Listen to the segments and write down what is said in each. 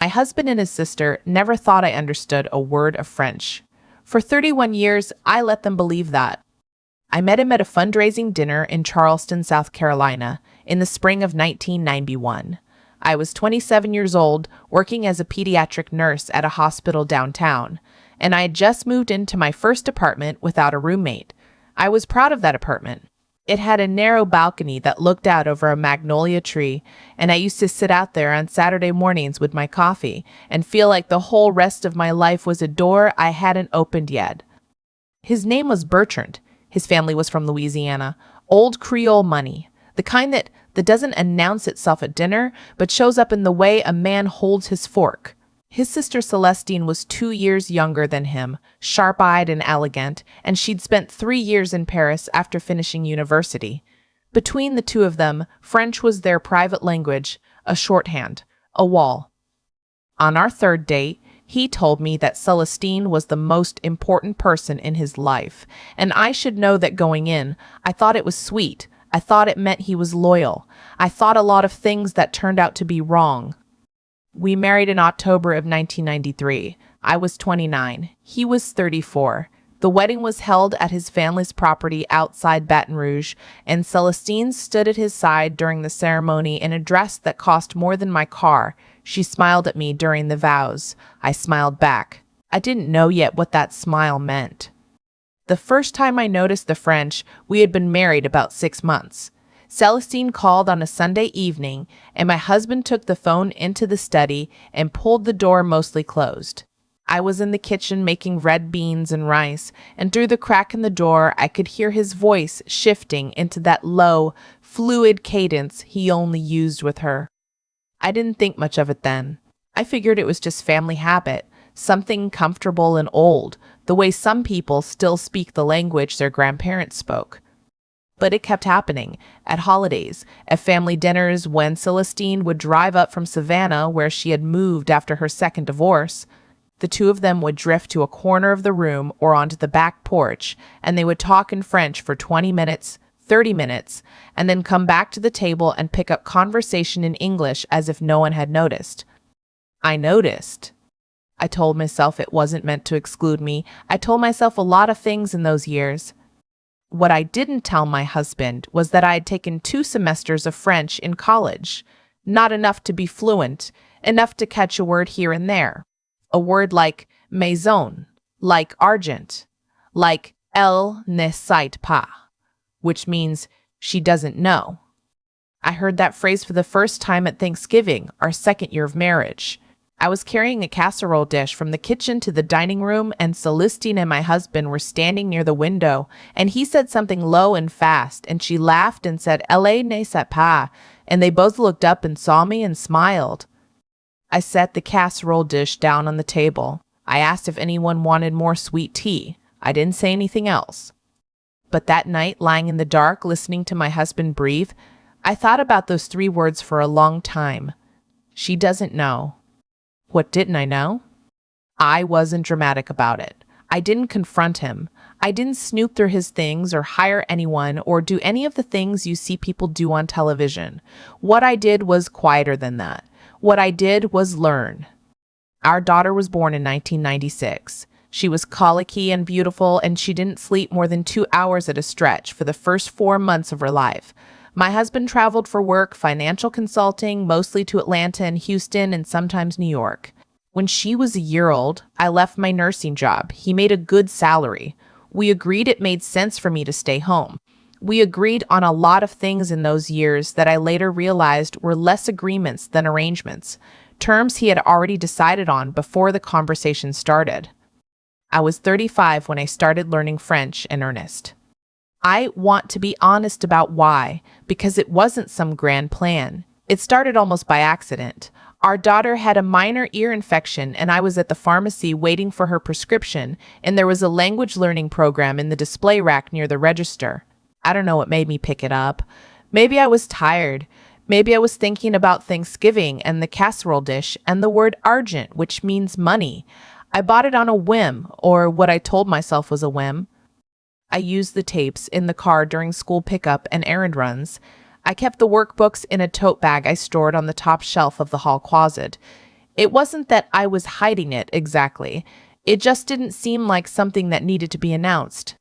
My husband and his sister never thought I understood a word of French. For 31 years, I let them believe that. I met him at a fundraising dinner in Charleston, South Carolina, in the spring of 1991. I was 27 years old, working as a pediatric nurse at a hospital downtown, and I had just moved into my first apartment without a roommate. I was proud of that apartment. It had a narrow balcony that looked out over a magnolia tree, and I used to sit out there on Saturday mornings with my coffee and feel like the whole rest of my life was a door I hadn't opened yet. His name was Bertrand. His family was from Louisiana. Old Creole money. The kind that doesn't announce itself at dinner, but shows up in the way a man holds his fork. His sister Celestine was 2 years younger than him, sharp-eyed and elegant, and she'd spent 3 years in Paris after finishing university. Between the two of them, French was their private language, a shorthand, a wall. On our third date, he told me that Celestine was the most important person in his life, and I should know that going in. I thought it was sweet. I thought it meant he was loyal. I thought a lot of things that turned out to be wrong. We married in October of 1993. I was 29. He was 34. The wedding was held at his family's property outside Baton Rouge, and Celestine stood at his side during the ceremony in a dress that cost more than my car. She smiled at me during the vows. I smiled back. I didn't know yet what that smile meant. The first time I noticed the French, we had been married about 6 months. Celestine called on a Sunday evening, and my husband took the phone into the study and pulled the door mostly closed. I was in the kitchen making red beans and rice, and through the crack in the door I could hear his voice shifting into that low, fluid cadence he only used with her. I didn't think much of it then. I figured it was just family habit, something comfortable and old, the way some people still speak the language their grandparents spoke. But it kept happening, at holidays, at family dinners, when Celestine would drive up from Savannah, where she had moved after her second divorce. The two of them would drift to a corner of the room or onto the back porch, and they would talk in French for 20 minutes, 30 minutes, and then come back to the table and pick up conversation in English as if no one had noticed. I noticed. I told myself it wasn't meant to exclude me. I told myself a lot of things in those years. What I didn't tell my husband was that I had taken 2 semesters of French in college. Not enough to be fluent, enough to catch a word here and there. A word like maison, like argent, like elle ne sait pas, which means she doesn't know. I heard that phrase for the first time at Thanksgiving, our 2nd year of marriage. I was carrying a casserole dish from the kitchen to the dining room, and Celestine and my husband were standing near the window, and he said something low and fast, and she laughed and said, Elle ne sait pas, and they both looked up and saw me and smiled. I set the casserole dish down on the table. I asked if anyone wanted more sweet tea. I didn't say anything else. But that night, lying in the dark, listening to my husband breathe, I thought about those 3 words for a long time. She doesn't know. What didn't I know? I wasn't dramatic about it. I didn't confront him. I didn't snoop through his things or hire anyone or do any of the things you see people do on television. What I did was quieter than that. What I did was learn. Our daughter was born in 1996. She was colicky and beautiful, and she didn't sleep more than 2 hours at a stretch for the first 4 months of her life. My husband traveled for work, financial consulting, mostly to Atlanta and Houston and sometimes New York. When she was a year old, I left my nursing job. He made a good salary. We agreed it made sense for me to stay home. We agreed on a lot of things in those years that I later realized were less agreements than arrangements, terms he had already decided on before the conversation started. I was 35 when I started learning French in earnest. I want to be honest about why, because it wasn't some grand plan. It started almost by accident. Our daughter had a minor ear infection, and I was at the pharmacy waiting for her prescription, and there was a language learning program in the display rack near the register. I don't know what made me pick it up. Maybe I was tired. Maybe I was thinking about Thanksgiving and the casserole dish and the word argent, which means money. I bought it on a whim, or what I told myself was a whim. I used the tapes in the car during school pickup and errand runs. I kept the workbooks in a tote bag I stored on the top shelf of the hall closet. It wasn't that I was hiding it exactly. It just didn't seem like something that needed to be announced.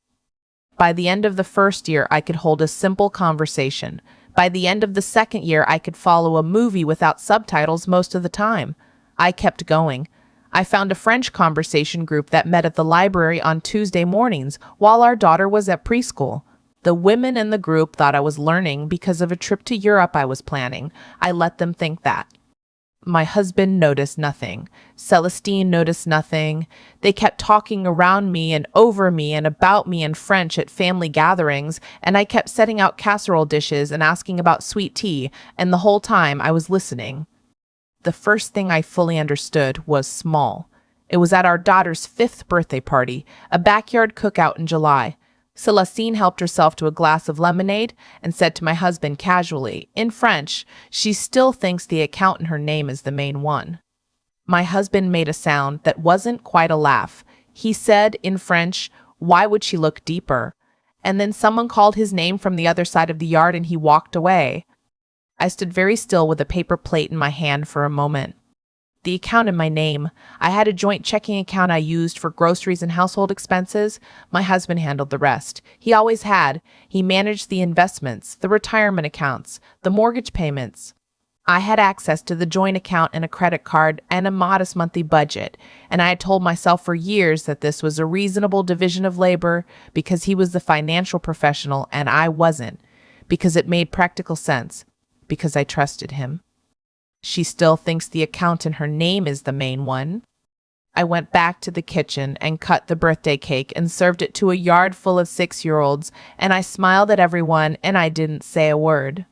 By the end of the first year, I could hold a simple conversation. By the end of the second year, I could follow a movie without subtitles most of the time. I kept going. I found a French conversation group that met at the library on Tuesday mornings while our daughter was at preschool. The women in the group thought I was learning because of a trip to Europe I was planning. I let them think that. My husband noticed nothing. Celestine noticed nothing. They kept talking around me and over me and about me in French at family gatherings, and I kept setting out casserole dishes and asking about sweet tea, and the whole time I was listening. The first thing I fully understood was small. It was at our daughter's 5th birthday party, a backyard cookout in July. Celestine helped herself to a glass of lemonade and said to my husband casually, in French, she still thinks the account in her name is the main one. My husband made a sound that wasn't quite a laugh. He said in French, why would she look deeper? And then someone called his name from the other side of the yard and he walked away. I stood very still with a paper plate in my hand for a moment. The account in my name. I had a joint checking account I used for groceries and household expenses. My husband handled the rest. He always had. He managed the investments, the retirement accounts, the mortgage payments. I had access to the joint account and a credit card and a modest monthly budget, and I had told myself for years that this was a reasonable division of labor because he was the financial professional and I wasn't, because it made practical sense, because I trusted him. She still thinks the account in her name is the main one. I went back to the kitchen and cut the birthday cake and served it to a yard full of 6-year-olds, and I smiled at everyone and I didn't say a word.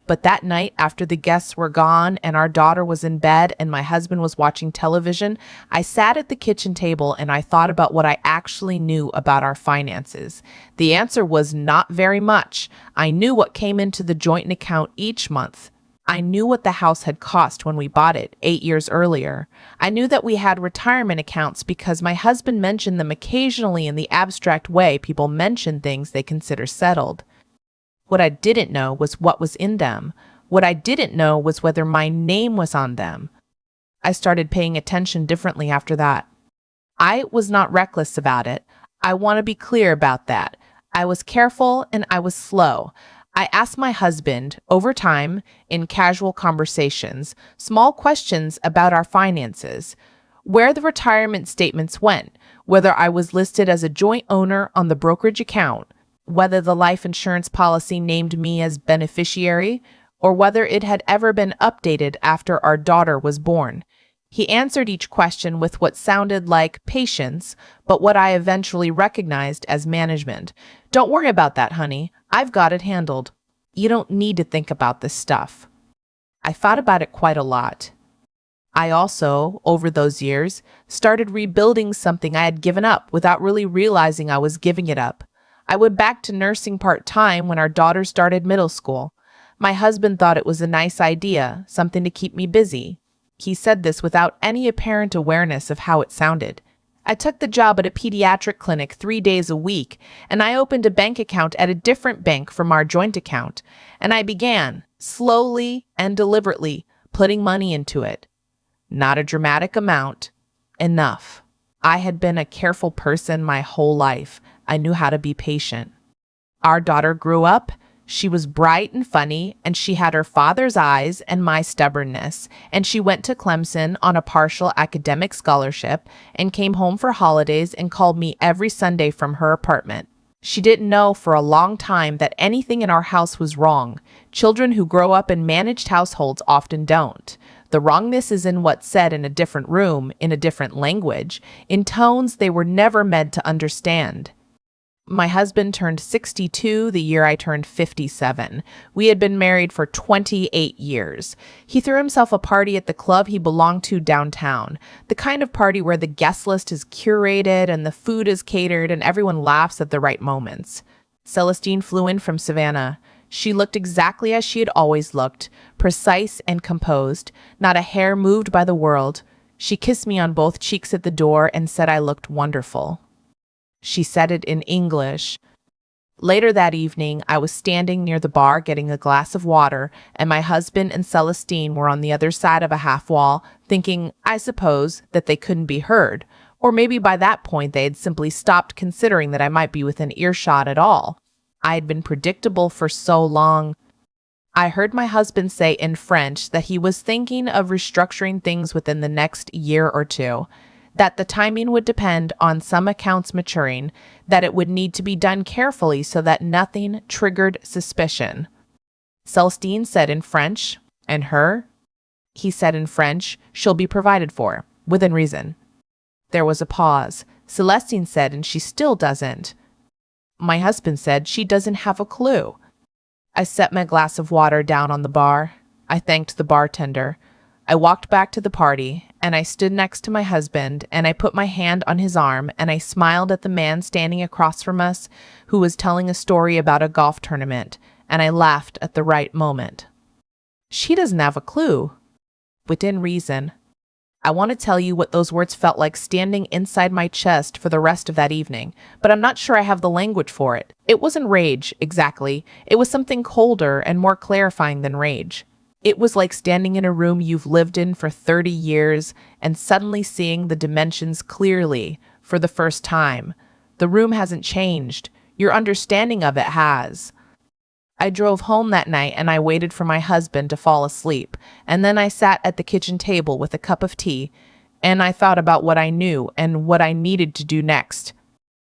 But that night, after the guests were gone and our daughter was in bed and my husband was watching television, I sat at the kitchen table and I thought about what I actually knew about our finances. The answer was not very much. I knew what came into the joint account each month. I knew what the house had cost when we bought it 8 years earlier. I knew that we had retirement accounts because my husband mentioned them occasionally in the abstract way people mention things they consider settled. What I didn't know was what was in them. What I didn't know was whether my name was on them. I started paying attention differently after that. I was not reckless about it. I want to be clear about that. I was careful and I was slow. I asked my husband, over time, in casual conversations, small questions about our finances, where the retirement statements went, whether I was listed as a joint owner on the brokerage account, whether the life insurance policy named me as beneficiary, or whether it had ever been updated after our daughter was born. He answered each question with what sounded like patience, but what I eventually recognized as management. Don't worry about that, honey. I've got it handled. You don't need to think about this stuff. I thought about it quite a lot. I also, over those years, started rebuilding something I had given up without really realizing I was giving it up. I went back to nursing part-time when our daughter started middle school. My husband thought it was a nice idea, something to keep me busy. He said this without any apparent awareness of how it sounded. I took the job at a pediatric clinic 3 days a week, and I opened a bank account at a different bank from our joint account, and I began, slowly and deliberately, putting money into it. Not a dramatic amount. Enough. I had been a careful person my whole life. I knew how to be patient. Our daughter grew up. She was bright and funny, and she had her father's eyes and my stubbornness, and she went to Clemson on a partial academic scholarship and came home for holidays and called me every Sunday from her apartment. She didn't know for a long time that anything in our house was wrong. Children who grow up in managed households often don't. The wrongness is in what's said in a different room, in a different language, in tones they were never meant to understand. My husband turned 62 the year I turned 57. We had been married for 28 years. He threw himself a party at the club he belonged to downtown, the kind of party where the guest list is curated and the food is catered and everyone laughs at the right moments. Celestine flew in from Savannah. She looked exactly as she had always looked, precise and composed, not a hair moved by the world. She kissed me on both cheeks at the door and said I looked wonderful. She said it in English. Later that evening, I was standing near the bar getting a glass of water, and my husband and Celestine were on the other side of a half wall, thinking, I suppose, that they couldn't be heard. Or maybe by that point they had simply stopped considering that I might be within earshot at all. I had been predictable for so long. I heard my husband say in French that he was thinking of restructuring things within the next year or two, that the timing would depend on some accounts maturing, that it would need to be done carefully so that nothing triggered suspicion. Celestine said in French, and her? He said in French, she'll be provided for, within reason. There was a pause. Celestine said, and she still doesn't. My husband said she doesn't have a clue. I set my glass of water down on the bar. I thanked the bartender. I walked back to the party, and I stood next to my husband, and I put my hand on his arm, and I smiled at the man standing across from us who was telling a story about a golf tournament, and I laughed at the right moment. She doesn't have a clue. Within reason. I want to tell you what those words felt like standing inside my chest for the rest of that evening, but I'm not sure I have the language for it. It wasn't rage, exactly. It was something colder and more clarifying than rage. It was like standing in a room you've lived in for 30 years and suddenly seeing the dimensions clearly for the first time. The room hasn't changed. Your understanding of it has. I drove home that night and I waited for my husband to fall asleep, and then I sat at the kitchen table with a cup of tea, and I thought about what I knew and what I needed to do next.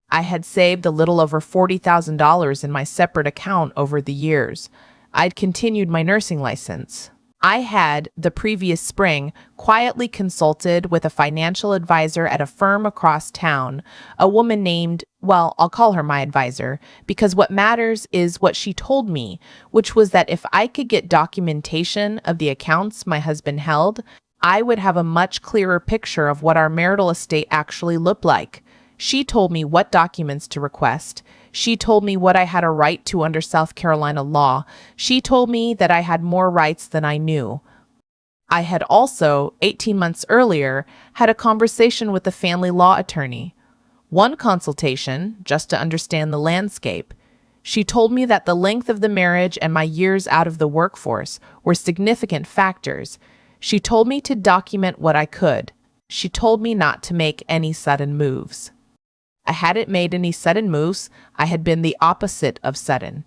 I had saved a little over $40,000 in my separate account over the years. I'd continued my nursing license. I had, the previous spring, quietly consulted with a financial advisor at a firm across town, a woman named, well, I'll call her my advisor, because what matters is what she told me, which was that if I could get documentation of the accounts my husband held, I would have a much clearer picture of what our marital estate actually looked like. She told me what documents to request. She told me what I had a right to under South Carolina law. She told me that I had more rights than I knew. I had also, 18 months earlier, had a conversation with a family law attorney. One consultation, just to understand the landscape. She told me that the length of the marriage and my years out of the workforce were significant factors. She told me to document what I could. She told me not to make any sudden moves. I hadn't made any sudden moves. I had been the opposite of sudden.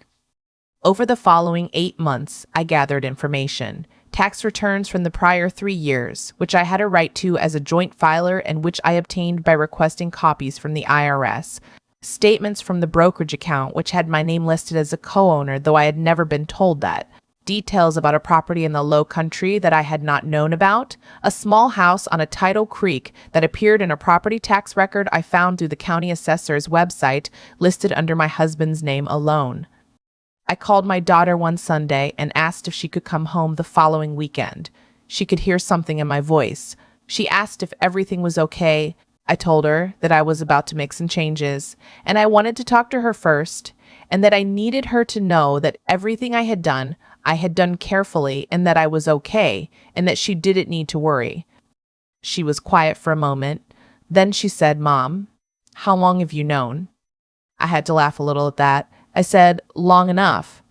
Over the following 8 months, I gathered information. Tax returns from the prior 3 years, which I had a right to as a joint filer and which I obtained by requesting copies from the IRS. Statements from the brokerage account, which had my name listed as a co-owner, though I had never been told that. Details about a property in the low country that I had not known about, a small house on a tidal creek that appeared in a property tax record I found through the county assessor's website, listed under my husband's name alone. I called my daughter one Sunday and asked if she could come home the following weekend. She could hear something in my voice. She asked if everything was okay. I told her that I was about to make some changes, and I wanted to talk to her first, and that I needed her to know that everything I had done carefully, and that I was okay, and that she didn't need to worry. She was quiet for a moment. Then she said, Mom, how long have you known? I had to laugh a little at that. I said, long enough.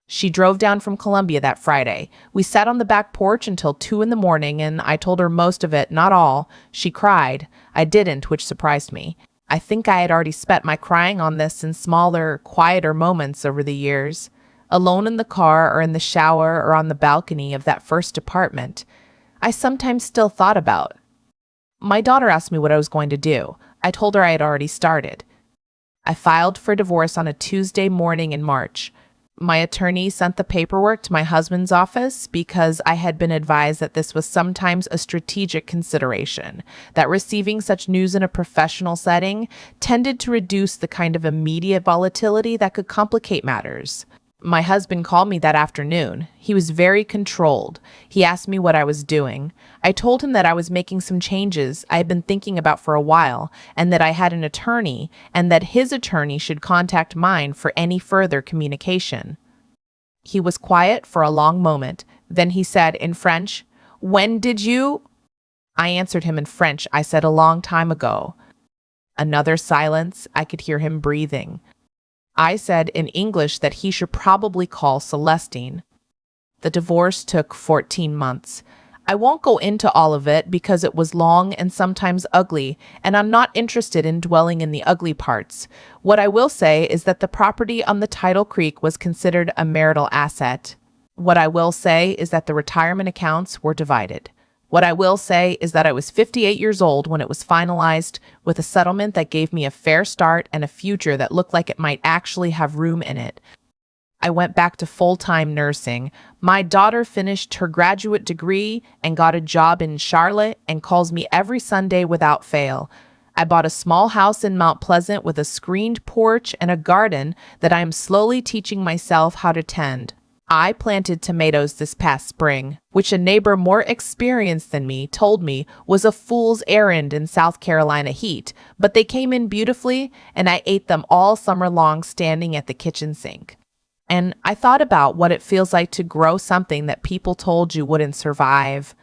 She drove down from Columbia that Friday. We sat on the back porch until 2 a.m, and I told her most of it, not all. She cried. I didn't, which surprised me. I think I had already spent my crying on this in smaller, quieter moments over the years. Alone in the car or in the shower or on the balcony of that first apartment, I sometimes still thought about. My daughter asked me what I was going to do. I told her I had already started. I filed for divorce on a Tuesday morning in March. My attorney sent the paperwork to my husband's office because I had been advised that this was sometimes a strategic consideration, that receiving such news in a professional setting tended to reduce the kind of immediate volatility that could complicate matters. My husband called me that afternoon. He was very controlled. He asked me what I was doing. I told him that I was making some changes I had been thinking about for a while, and that I had an attorney, and that his attorney should contact mine for any further communication. He was quiet for a long moment. Then he said in French, "When did you?" I answered him in French. I said, "A long time ago." Another silence. I could hear him breathing. I said in English that he should probably call Celestine. The divorce took 14 months. I won't go into all of it because it was long and sometimes ugly, and I'm not interested in dwelling in the ugly parts. What I will say is that the property on the title creek was considered a marital asset. What I will say is that the retirement accounts were divided. What I will say is that I was 58 years old when it was finalized, with a settlement that gave me a fair start and a future that looked like it might actually have room in it. I went back to full-time nursing. My daughter finished her graduate degree and got a job in Charlotte and calls me every Sunday without fail. I bought a small house in Mount Pleasant with a screened porch and a garden that I am slowly teaching myself how to tend. I planted tomatoes this past spring, which a neighbor more experienced than me told me was a fool's errand in South Carolina heat, but they came in beautifully and I ate them all summer long standing at the kitchen sink. And I thought about what it feels like to grow something that people told you wouldn't survive.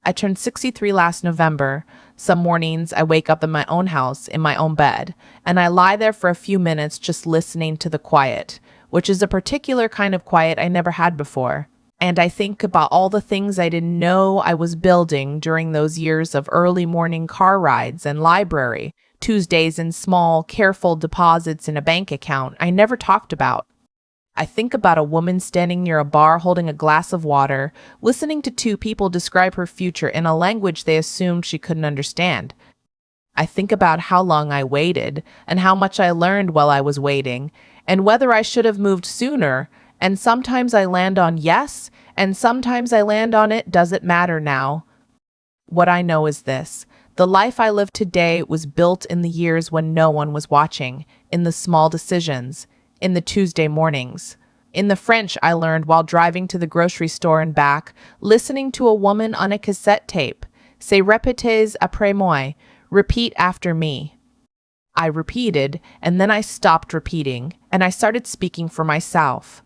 I turned 63 last November. Some mornings I wake up in my own house, in my own bed, and I lie there for a few minutes just listening to the quiet, which is a particular kind of quiet I never had before. And I think about all the things I didn't know I was building during those years of early morning car rides and library, Tuesdays in small, careful deposits in a bank account I never talked about. I think about a woman standing near a bar holding a glass of water, listening to two people describe her future in a language they assumed she couldn't understand. I think about how long I waited and how much I learned while I was waiting, and whether I should have moved sooner, and sometimes I land on yes, and sometimes I land on it doesn't matter now. What I know is this. The life I live today was built in the years when no one was watching, in the small decisions, in the Tuesday mornings. In the French I learned while driving to the grocery store and back, listening to a woman on a cassette tape say répétez après moi, repeat after me. I repeated, and then I stopped repeating, and I started speaking for myself.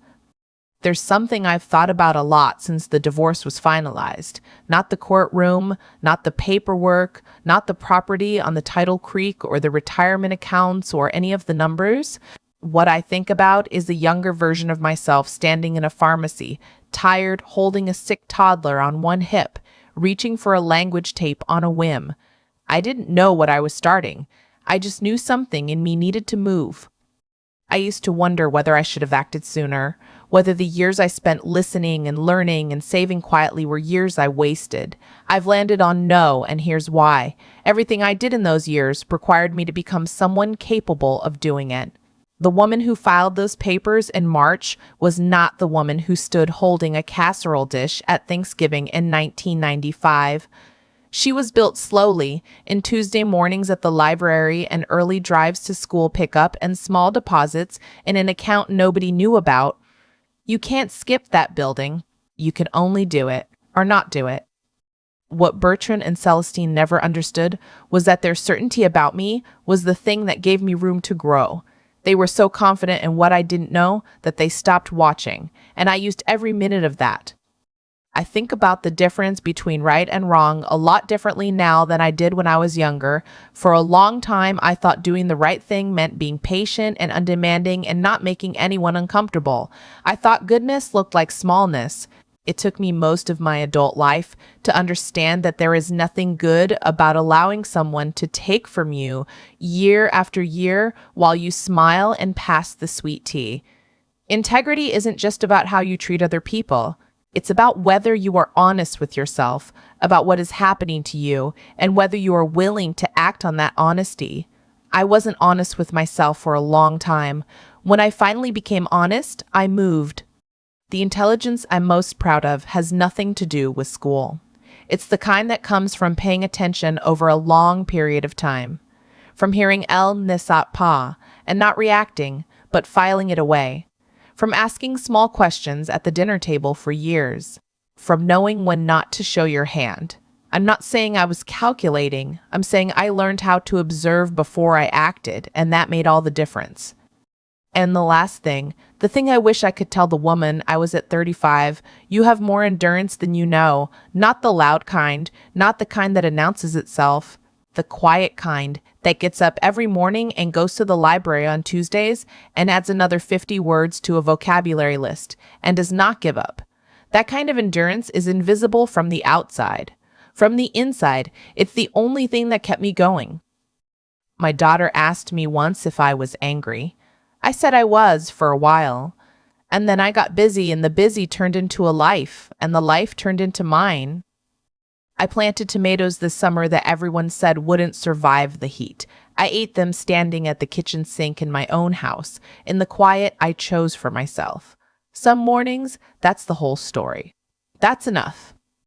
There's something I've thought about a lot since the divorce was finalized. Not the courtroom, not the paperwork, not the property on the title creek or the retirement accounts or any of the numbers. What I think about is a younger version of myself standing in a pharmacy, tired, holding a sick toddler on one hip, reaching for a language tape on a whim. I didn't know what I was starting. I just knew something in me needed to move. I used to wonder whether I should have acted sooner, whether the years I spent listening and learning and saving quietly were years I wasted. I've landed on no, and here's why. Everything I did in those years required me to become someone capable of doing it. The woman who filed those papers in March was not the woman who stood holding a casserole dish at Thanksgiving in 1995. She was built slowly, in Tuesday mornings at the library and early drives to school pickup and small deposits in an account nobody knew about. You can't skip that building. You can only do it, or not do it. What Bertrand and Celestine never understood was that their certainty about me was the thing that gave me room to grow. They were so confident in what I didn't know that they stopped watching, and I used every minute of that. I think about the difference between right and wrong a lot differently now than I did when I was younger. For a long time, I thought doing the right thing meant being patient and undemanding and not making anyone uncomfortable. I thought goodness looked like smallness. It took me most of my adult life to understand that there is nothing good about allowing someone to take from you year after year while you smile and pass the sweet tea. Integrity isn't just about how you treat other people. It's about whether you are honest with yourself about what is happening to you and whether you are willing to act on that honesty. I wasn't honest with myself for a long time. When I finally became honest, I moved. The intelligence I'm most proud of has nothing to do with school. It's the kind that comes from paying attention over a long period of time, from hearing "Elle ne sait pas" and not reacting, but filing it away, from asking small questions at the dinner table for years, from knowing when not to show your hand. I'm not saying I was calculating. I'm saying I learned how to observe before I acted, and that made all the difference. And the last thing, the thing I wish I could tell the woman I was at 35, you have more endurance than you know, not the loud kind, not the kind that announces itself. the quiet kind that gets up every morning and goes to the library on Tuesdays and adds another 50 words to a vocabulary list and does not give up. That kind of endurance is invisible from the outside. From the inside, it's the only thing that kept me going. My daughter asked me once if I was angry. I said I was for a while. And then I got busy, and the busy turned into a life, and the life turned into mine. I planted tomatoes this summer that everyone said wouldn't survive the heat. I ate them standing at the kitchen sink in my own house, in the quiet I chose for myself. Some mornings, that's the whole story. That's enough.